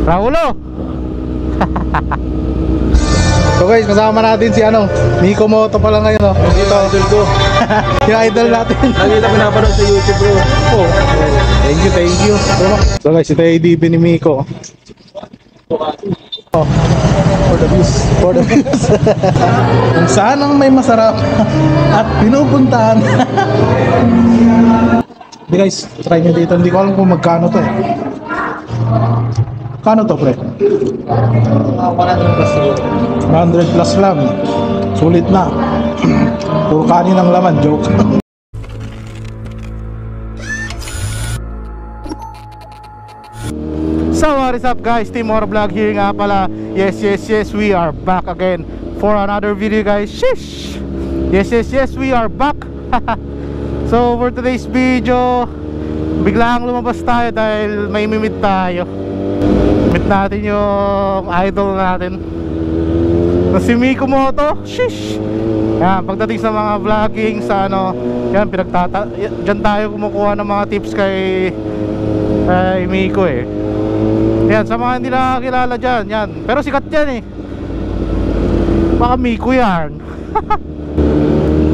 Raulo! So guys, kasama natin si Miko Moto pala ngayon, no? Dito, idol ko. Yung idol natin. Lagi na pinapanood sa YouTube, bro. Oh. Thank you. So guys, ito yung DP ni Miko. Oh. For the views. Kung saan ang may masarap at pinupuntahan. Hindi guys, try nyo dito. Hindi ko alam kung magkano to eh. Kano to, pre? 100 plus lang. Sulit na. Puro kanin ang laman, joke. So what is up guys, Team Horror Vlog here nga pala. Yes, we are back again for another video guys. Shish! Yes, we are back. So for today's video, biglang lumabas tayo dahil may mimit tayo. Meet natin yung idol natin na si Miko Moto. Shish! Yan, pagdating sa mga vlogging sa yan, dyan tayo kumukuha ng mga tips kay Miko eh. Yan, sa mga hindi nakakilala dyan, yan. Pero sikat yan eh. Baka Miko yan.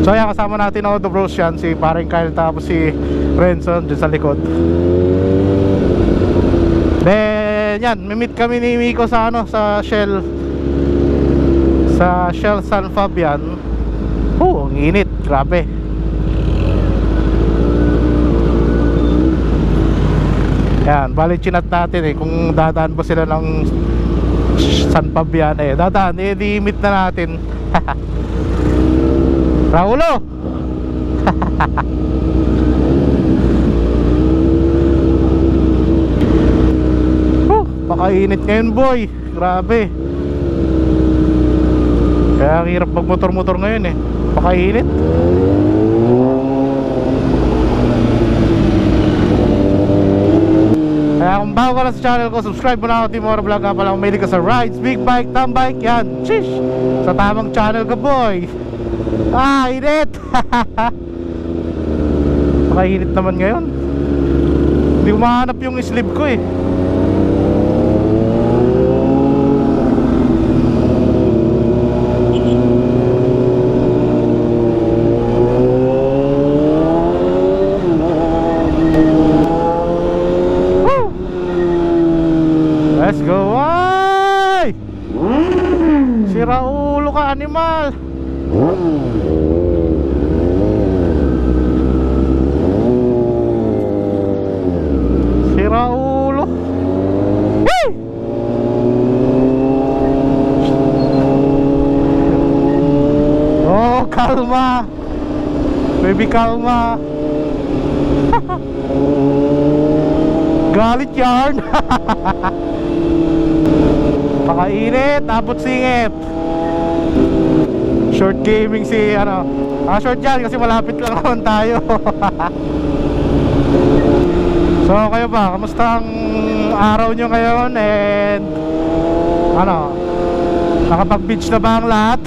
So yan, kasama natin ako, the bros yan. Si paring Kyle, tapos si Renson dyan sa likod. Then yan, mimit kami ni Miko sa sa Shell San Fabian. Oh, ang init, grabe. Yan, bali chinat natin eh kung dadaan ba sila ng San Fabian eh. Dadaan, i-meet na natin. Raulo! Pakainit ngayon boy, grabe. Kaya ang hirap magmotor-motor ngayon eh. Pakainit. Kaya kung bago ka lang sa channel ko, subscribe mo na ako, Team Horror Vlog. Nga pala kung mahilig ka sa rides, big bike, thumb bike, yan, shish! Sa tamang channel ka boy. Ah, init! Pakainit naman ngayon. Hindi ko mahanap yung sleeve ko eh. Let's go, ay! Sira ulo ka, animal! Sira ulo! Hey! Oh, kalma! Baby, kalma! Galit yarn! Pakainit, abot singit. Short gaming si short yan kasi malapit lang naman tayo. So kayo ba, kamusta ang araw nyo ngayon? And nakapag beach na ba ang lahat?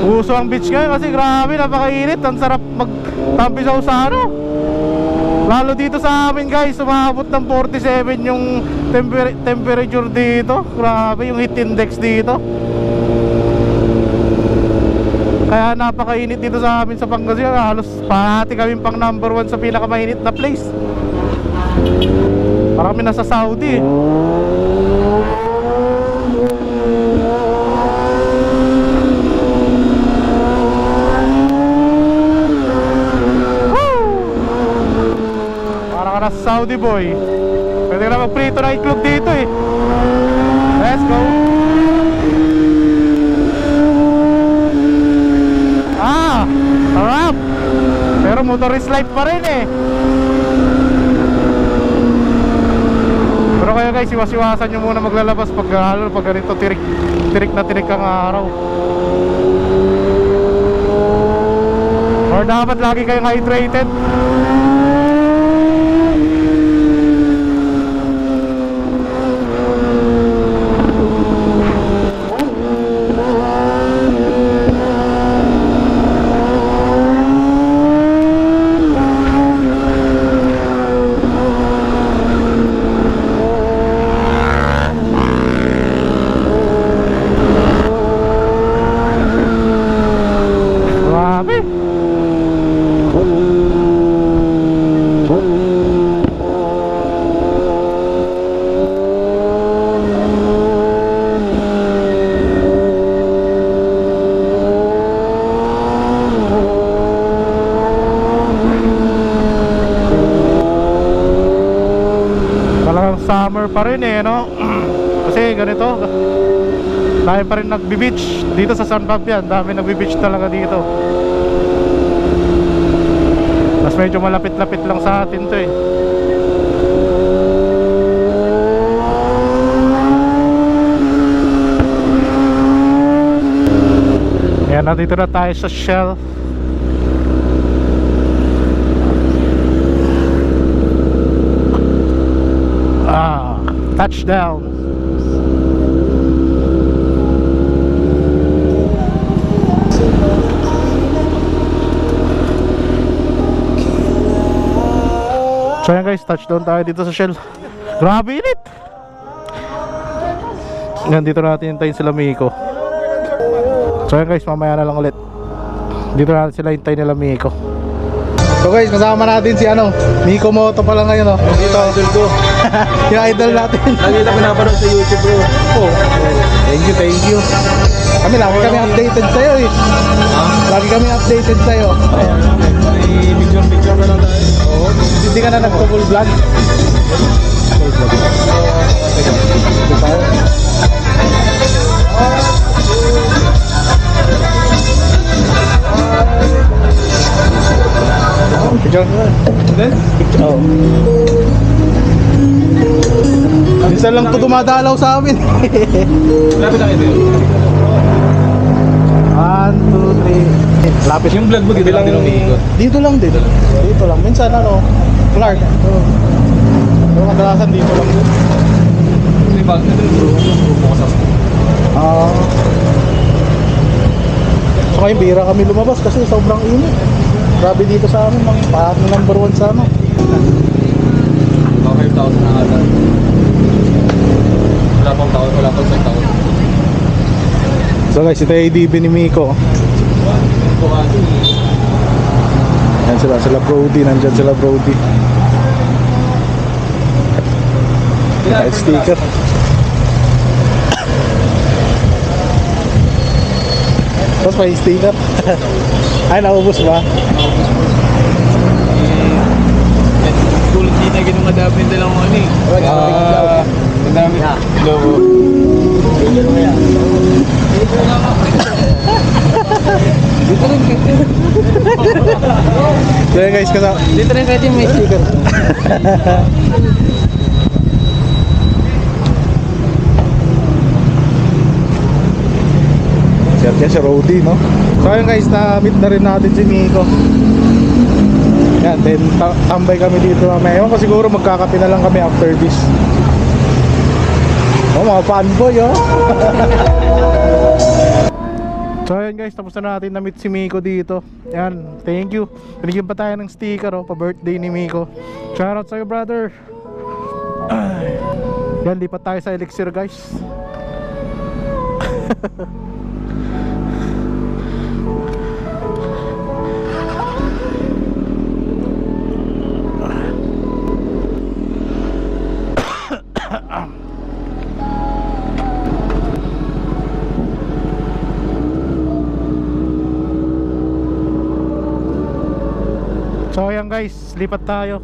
Uso ang beach ngayon kasi grabe, napakainit. Ang sarap magtampisaw sa lalo dito sa amin guys, umabot ng 47 yung temperature dito. Grabe yung heat index dito. Kaya napakainit dito sa amin sa Pangasinan. Halos parati kami pang number 1 sa pinakamainit na place. Parang kami nasa Saudi. Nasa Saudi boy. Pwede na mag-prito na itlog dito eh. Let's go. Ah, sarap. Pero motorist life pa rin eh. Pero kaya guys, iwas-iwasan nyo muna maglalabas pag ganito tirik na tirik ang araw. Or dapat lagi kayong hydrated. summer pa rin eh, no? Kasi ganito, dami pa rin nagbi-beach dito sa San Fabian. Dami nagbi-beach talaga dito. Mas medyo malapit-lapit lang sa atin to eh. Ayan, nandito na tayo sa Shell. Touchdown. So yan guys, touchdown tayo dito sa Shell. Grabe init. Yan, dito natin hintayin sila Miko. So yan guys, mamaya na lang ulit. Dito natin sila hintayin nila Miko. So guys, kasama natin si Miko Moto pala ngayon, oh. Dito, idol ko. Yung idol natin. Lagi na pinapanood sa YouTube, bro. Oh, thank you. Kami lagi kami updated sa'yo eh. Lagi kami updated sa'yo. May picture ka lang tayo. Oo. Hindi ka na nagpo-full vlog? Full vlog. Ito tayo. Picture? Picture? Oo. Minsan lang ito dumadalaw sa amin. Lapit lang ito yun. 1, 2, 3. Lapit. Yung vlog mo dito lang din umiikot. Dito lang din. Dito lang. Minsan Clark. Pero kadalasan dito lang din. Kasi pag nagrupo ko sa So ngayon bira kami lumabas kasi sobrang init. Grabe dito sa amin. Parang number 1 sa ano. 5,000 na ata. Wala pang taon, wala pang 5,000. So guys, ito yung ADB ni Miko. Yan sila Brody. Nandyan sila Brody. Kahit sticker. Tapos may sticker. Ay, naubos ba? Tulad din na ganun kadami yung dalawang ano eh. Madami. Lobo. Dito rin kasi. So yun guys, Dito rin kasi may sticker. Yan si Rody, no? So yun guys, na-meet na rin natin si Miko. Yan, then tambay kami dito mamaya. Ewan ko siguro magkakape na lang kami after this. Oh, mga fanboy, oh. So yun guys, tapos na natin na-meet si Miko dito. Yan, thank you. Binigyan pa tayo ng sticker, oh, pa-birthday ni Miko. Shoutout sa'yo, brother. Yan, lipat tayo sa Elixir, guys. So ayan guys, lipat tayo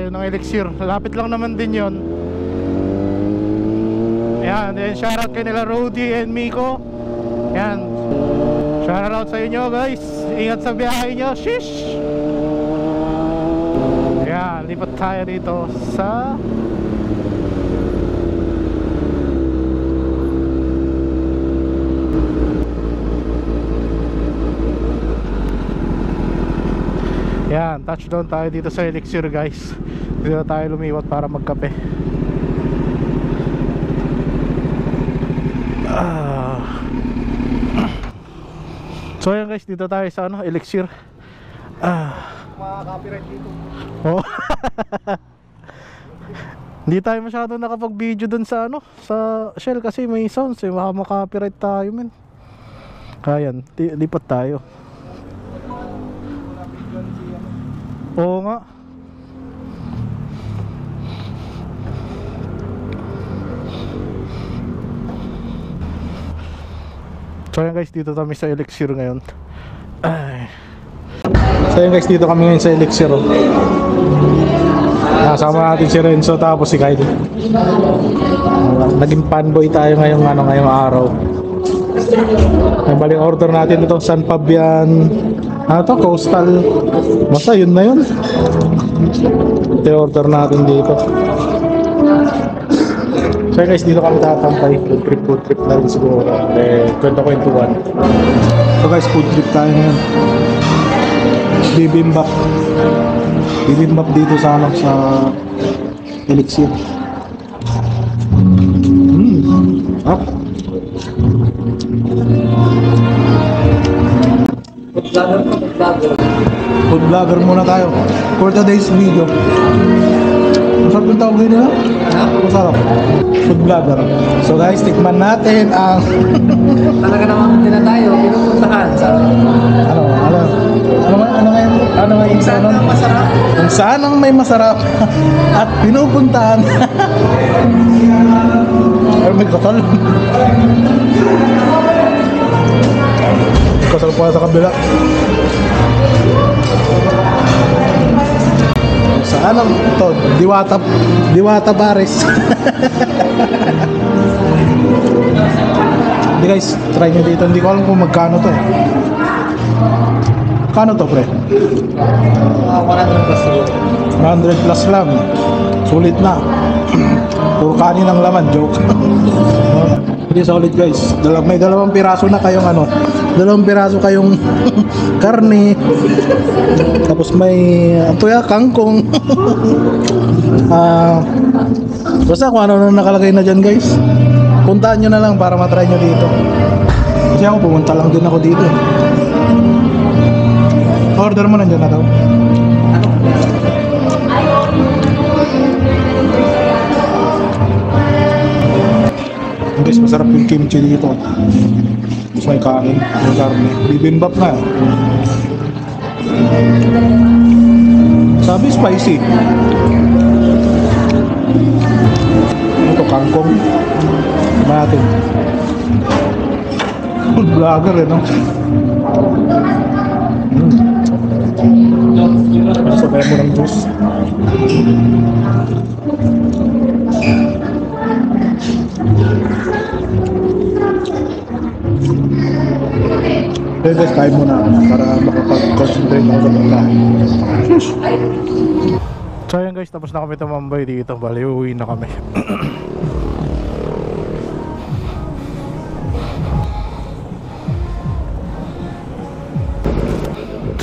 ng Elixir. Lapit lang naman din yon. Ayan, then shoutout kay nila Rody and Miko. Ayan, shoutout sa inyo guys. Ingat sa biyahe nyo. Shish! Ayan, lipat tayo dito sa Yan, touchdown tayo dito sa Elixir guys. Dito tayo lumiwat para magkape. So yan guys, dito tayo sa Elixir. Mga-copyright dito. Oh. Hindi tayo masyado nakapag-video dun sa sa Shell kasi may sounds eh. Baka maka-copyright tayo, men. Kaya yan, lipat tayo. Oo nga. So yan guys, dito kami sa Elixir ngayon. Ay. So yan guys, dito kami ngayon sa Elixir, oh. Kasama natin si Renzo tapos si Kyle. Naging fanboy tayo ngayong araw. Ang baling order natin ito, San Fabian. Ano to? Coastal. Basta yun na yun. Ito yung order natin dito. So guys, dito kami tatampay. Food trip na rin siguro. Kwento-kwentuhan. So guys, food trip tayo ngayon. Bibimbap. Bibimbap dito sa Elixir. Up. Food vlogger muna tayo for today's video. Masarap yung tawag nila? Masarap. Food vlogger. So guys, tikman natin ang Talaga naman din na tayo, pinupuntahan sa ano nga yung saan ang masarap. kung saan ang may masarap at pinupuntahan. Ay, may kasal. Kasal pa sa kabila. Saan ang ito? Diwata Bares. Hindi guys, try nyo dito. Hindi ko alam kung magkano to eh. Kano to pre? 100 plus. 100 plus lang. Sulit na. Puro kanin ang laman, joke. Hindi solid guys. May dalawang piraso na kayong dalawang piraso kayong karne. Tapos may kangkong. Basta kung ano na nakalagay na dyan guys. Puntaan nyo na lang para matry nyo dito. Kasi ako pumunta lang din ako dito. Order mo nandiyan na daw. Guys, masarap yung kimchi dito. Tapos may kanin, may karne. Bibimbap na. Sabi spicy. Ito kangkong. Natin. Food vlogger no? Sabay mo ng juice. Okay guys, kain muna para makapag-concentrate ako sa pagkain. So yun guys, tapos na kami tumambay dito. Bali, uwi na kami.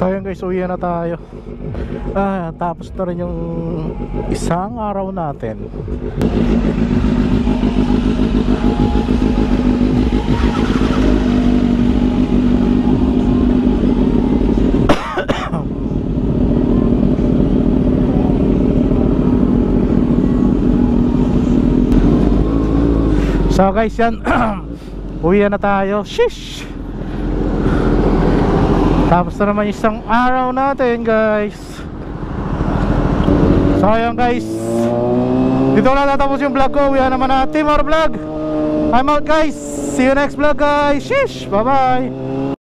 So yun guys, uwi na tayo. Tapos na rin yung isang araw natin. So guys, yan. Uwi na tayo. Shish! Tapos na naman isang araw natin guys. So ayan guys, dito na natapos yung vlog ko. Uwi na naman na Timor Vlog. I'm out guys. See you next vlog guys. Shish! Bye bye.